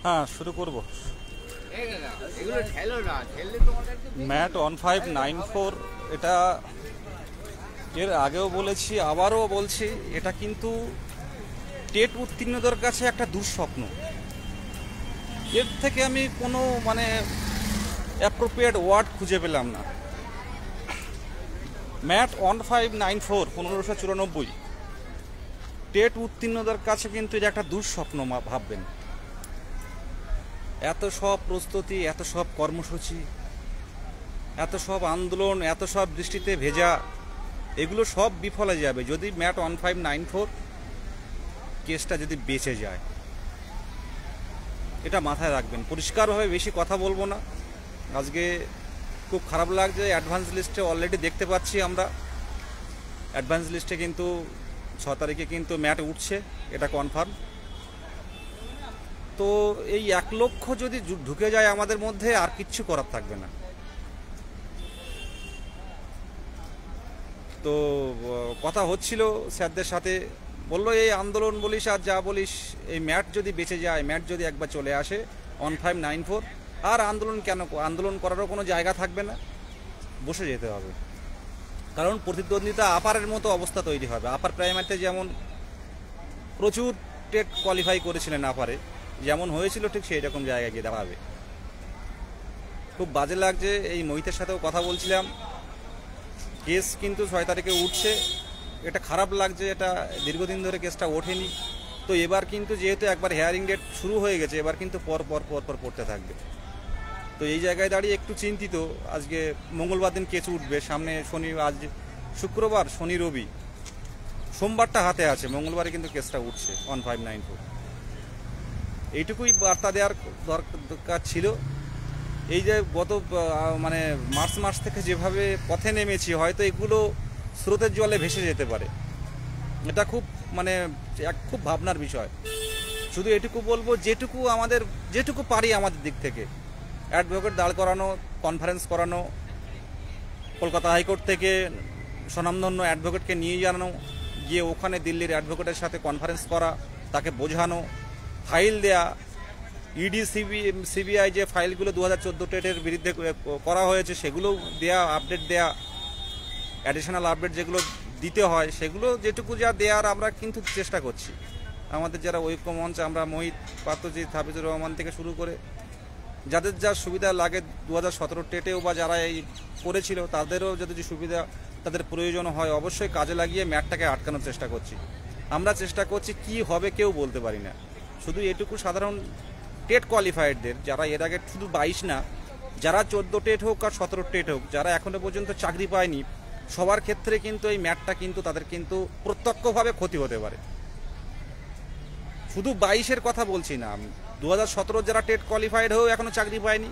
হ্যাঁ, শুরু করব। ম্যাট 1594 এটা এর আগেও বলেছি, আবারও বলছি, এটা কিন্তু টেট উত্তীর্ণদের কাছে একটা দুঃস্বপ্ন। এর থেকে আমি কোনো অ্যাপ্রোপ্রিয়েট ওয়ার্ড খুঁজে পেলাম না। ম্যাট 1594 1594 টেট উত্তীর্ণদের কাছে কিন্তু এটা একটা দুঃস্বপ্ন ভাববেন। এত সব প্রস্তুতি, এত সব কর্মসূচি, এত সব আন্দোলন, এত সব বৃষ্টিতে ভেজা, এগুলো সব বিফলে যাবে যদি ম্যাট 1594 কেসটা যদি বেঁচে যায়। এটা মাথায় রাখবেন। পরিষ্কারভাবে বেশি কথা বলবো না। আজকে খুব খারাপ লাগছে, অ্যাডভান্স লিস্টে অলরেডি দেখতে পাচ্ছি আমরা, অ্যাডভান্স লিস্টে কিন্তু 6 তারিখে কিন্তু ম্যাট উঠছে, এটা কনফার্ম। তো এই 1 লক্ষ যদি ঢুকে যায় আমাদের মধ্যে, আর কিচ্ছু করার থাকবে না। তো কথা হচ্ছিল স্যারদের সাথে, বললো এই আন্দোলন বলিস আর যা বলিস, এই ম্যাট যদি বেঁচে যায়, ম্যাট যদি একবার চলে আসে 1594, আর আন্দোলন কেন, আন্দোলন করারও কোনো জায়গা থাকবে না, বসে যেতে হবে। কারণ প্রতিদ্বন্দ্বিতা আপারের মতো অবস্থা তৈরি হবে। আপার প্রাইমারিতে যেমন প্রচুর টেট কোয়ালিফাই করেছিলেন আপারে, যেমন হয়েছিল ঠিক সেই রকম জায়গায় গিয়ে দাঁড়াবে। খুব বাজে লাগছে। এই মহিতের সাথেও কথা বলছিলাম, কেস কিন্তু 6 তারিখে উঠছে, এটা খারাপ লাগছে। এটা দীর্ঘদিন ধরে কেসটা ওঠেনি। তো এবার কিন্তু যেহেতু একবার হিয়ারিং ডেট শুরু হয়ে গেছে, এবার কিন্তু পর পড়তে থাকবে। তো এই জায়গায় দাঁড়িয়ে একটু চিন্তিত। আজকে মঙ্গলবার দিন কেস উঠবে, সামনে শনি, আজ শুক্রবার, শনি, রবি, সোমবারটা হাতে আছে, মঙ্গলবারে কিন্তু কেসটা উঠছে 1594। এইটুকুই বার্তা দেওয়ার দরকার ছিল। এই যে গত মার্চ মাস থেকে যেভাবে পথে নেমেছি, হয়তো এগুলো স্রোতের জলে ভেসে যেতে পারে। এটা খুব খুব ভাবনার বিষয়। শুধু এটুকু বলবো, যেটুকু পারি আমাদের দিক থেকে, অ্যাডভোকেট দাঁড় করানো, কনফারেন্স করানো, কলকাতা হাইকোর্ট থেকে স্বনামধন্য অ্যাডভোকেটকে নিয়ে জানানো, গিয়ে ওখানে দিল্লির অ্যাডভোকেটের সাথে কনফারেন্স করা, তাকে বোঝানো, ফাইল দেয়া, ইডি সিবিআই যে ফাইলগুলো 2014 টেটের বিরুদ্ধে করা হয়েছে সেগুলো দেয়া, আপডেট দেয়া, অ্যাডিশনাল আপডেট যেগুলো দিতে হয় সেগুলো যেটুকু যা দেওয়ার আমরা কিন্তু চেষ্টা করছি। আমাদের যারা ঐক্যমঞ্চ, আমরা মহিত, পাত্রজিৎ, হাফিজুর রহমান থেকে শুরু করে যাদের যা সুবিধা লাগে 2017 টেটেও বা যারা এই করেছিল তাদেরও যদি সুবিধা তাদের প্রয়োজন হয়, অবশ্যই কাজে লাগিয়ে ম্যাটটাকে আটকানোর চেষ্টা করছি। আমরা চেষ্টা করছি, কি হবে কেউ বলতে পারি না। শুধু এটুকু, সাধারণ টেট কোয়ালিফাইডদের, যারা এর আগে শুধু 22 না, যারা 14 টেট হোক আর 17 টেট হোক, যারা এখনো পর্যন্ত চাকরি পায়নি, সবার ক্ষেত্রে কিন্তু এই ম্যাটটা কিন্তু তাদের কিন্তু প্রত্যক্ষভাবে ক্ষতি হতে পারে। শুধু 22-এর কথা বলছি না, 2017 যারা টেট কোয়ালিফাইড হয়েও এখনো চাকরি পায়নি,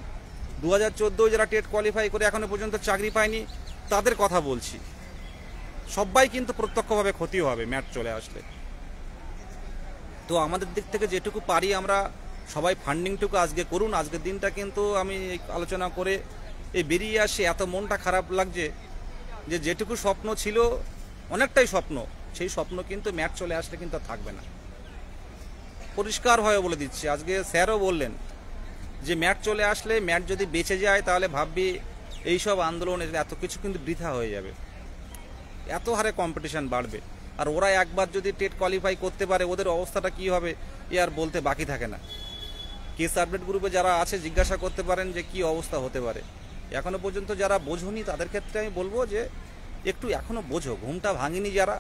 2014 যারা টেট কোয়ালিফাই করে এখনো পর্যন্ত চাকরি পায়নি, তাদের কথা বলছি। সবাই কিন্তু প্রত্যক্ষভাবে ক্ষতি হবে ম্যাট চলে আসলে। তো আমাদের দিক থেকে যেটুকু পারি আমরা সবাই ফান্ডিংটুকু আজকে করুন। আজকের দিনটা কিন্তু আমি আলোচনা করে এই বেরিয়ে আসি, এত মনটা খারাপ লাগছে যে যেটুকু স্বপ্ন ছিল, অনেকটাই স্বপ্ন, সেই স্বপ্ন কিন্তু ম্যাট চলে আসলে কিন্তু আর থাকবে না। পরিষ্কারভাবে বলে দিচ্ছি। আজকে স্যারও বললেন যে ম্যাট চলে আসলে, ম্যাট যদি বেঁচে যায় তাহলে ভাববি এইসব আন্দোলন, এত কিছু কিন্তু বৃথা হয়ে যাবে, এত হারে কম্পিটিশন বাড়বে। আর ওরা একবার যদি টেট কোয়ালিফাই করতে পারে, ওদের অবস্থাটা কি হবে এ আর বলতে বাকি থাকে না। কেস আপডেট গ্রুপে যারা আছে জিজ্ঞাসা করতে পারেন যে কি অবস্থা হতে পারে। এখনো পর্যন্ত যারা বোঝোনি তাদের ক্ষেত্রে আমি বলবো যে একটু এখনো বোঝো, ঘুমটা ভাঙিনি যারা।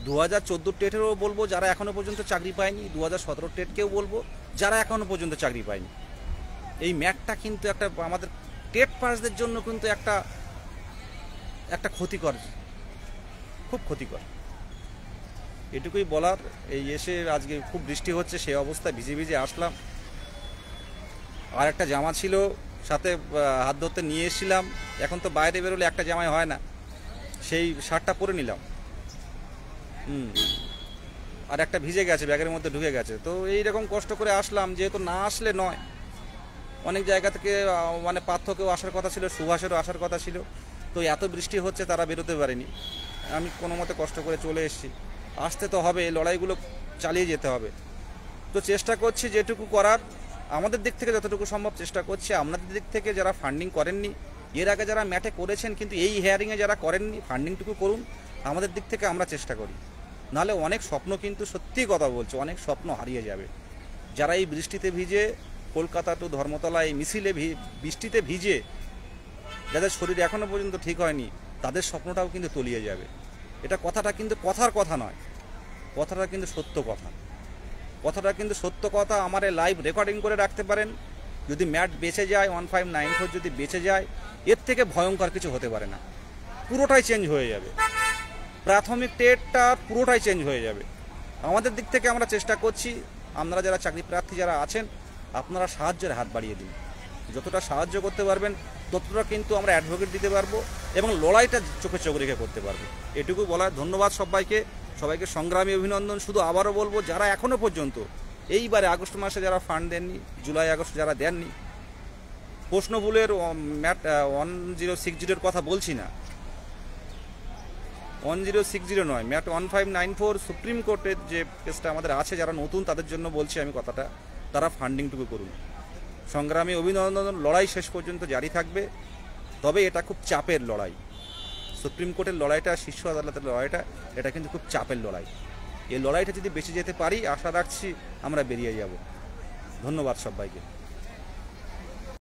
2014 টেটেরও বলবো যারা এখনো পর্যন্ত চাকরি পায়নি, 2017 টেটকেও বলবো যারা এখনো পর্যন্ত চাকরি পায়নি। এই ম্যাটটা কিন্তু একটা আমাদের টেট পাসদের জন্য কিন্তু একটা একটা ক্ষতিকর, খুব ক্ষতিকর। এটুকুই বলার। এই এসে আজকে খুব বৃষ্টি হচ্ছে, সেই অবস্থায় ভিজে ভিজে আসলাম। আর একটা জামা ছিল সাথে হাত ধরতে নিয়ে এসেছিলাম, এখন তো বাইরে বেরোলে একটা জামাই হয় না, সেই শার্টটা পরে নিলাম। আর একটা ভিজে গেছে, ব্যাগের মধ্যে ঢুকে গেছে। তো এইরকম কষ্ট করে আসলাম, যেহেতু না আসলে নয়। অনেক জায়গা থেকে মানে পার্থকেও আসার কথা ছিল, সুভাষেরও আসার কথা ছিল, তো এত বৃষ্টি হচ্ছে তারা বেরোতে পারেনি। আমি কোনো মতে কষ্ট করে চলে এসেছি। আসতে তো হবে, এই লড়াইগুলো চালিয়ে যেতে হবে। তো চেষ্টা করছি যেটুকু করার, আমাদের দিক থেকে যতটুকু সম্ভব চেষ্টা করছি। আপনাদের দিক থেকে যারা ফান্ডিং করেননি, এর আগে যারা ম্যাটে করেছেন কিন্তু এই হেয়ারিংয়ে যারা করেননি, ফান্ডিংটুকু করুন। আমাদের দিক থেকে আমরা চেষ্টা করি, নাহলে অনেক স্বপ্ন, কিন্তু সত্যি কথা বলছি, অনেক স্বপ্ন হারিয়ে যাবে। যারা এই বৃষ্টিতে ভিজে কলকাতা টু ধর্মতলা এই মিছিলে বৃষ্টিতে ভিজে যাদের শরীর এখনও পর্যন্ত ঠিক হয়নি, তাদের স্বপ্নটাও কিন্তু তলিয়ে যাবে। এটা কথাটা কিন্তু কথার কথা নয়, কথাটা কিন্তু সত্য কথা। কথাটা কিন্তু সত্য কথা। আমার এই লাইভ রেকর্ডিং করে রাখতে পারেন। যদি ম্যাট বেঁচে যায়, 1594 যদি বেঁচে যায়, এর থেকে ভয়ঙ্কর কিছু হতে পারে না। পুরোটাই চেঞ্জ হয়ে যাবে, প্রাথমিক টেটটা পুরোটাই চেঞ্জ হয়ে যাবে। আমাদের দিক থেকে আমরা চেষ্টা করছি। আপনারা যারা চাকরি প্রার্থী যারা আছেন, আপনারা সাহায্যের হাত বাড়িয়ে দিন। যতটা সাহায্য করতে পারবেন ততটা কিন্তু আমরা অ্যাডভোকেট দিতে পারবো এবং লড়াইটা চোখে চোখ রেখে করতে পারবো। এটুকু বলার। ধন্যবাদ সবাইকে, সবাইকে সংগ্রামী অভিনন্দন। শুধু আবারও বলবো, যারা এখনও পর্যন্ত এইবারে আগস্ট মাসে যারা ফান্ড দেননি, জুলাই আগস্ট যারা দেননি, প্রশ্নভুলের ম্যাট 1060-এর কথা বলছি না, 1060 নয়, ম্যাট 1594 সুপ্রিম কোর্টের যে কেসটা আমাদের আছে, যারা নতুন তাদের জন্য বলছি আমি কথাটা, তারা ফান্ডিংটুকু করুন। সংগ্রামী অভিনন্দন। লড়াই শেষ পর্যন্ত জারি থাকবে, তবে এটা খুব চাপের লড়াই। সুপ্রিম কোর্টের লড়াইটা, শীর্ষ আদালতের লড়াইটা, এটা কিন্তু খুব চাপের লড়াই। এই লড়াইটা যদি বেঁচে যেতে পারি, আশা রাখছি আমরা বেরিয়ে যাব। ধন্যবাদ সবাইকে।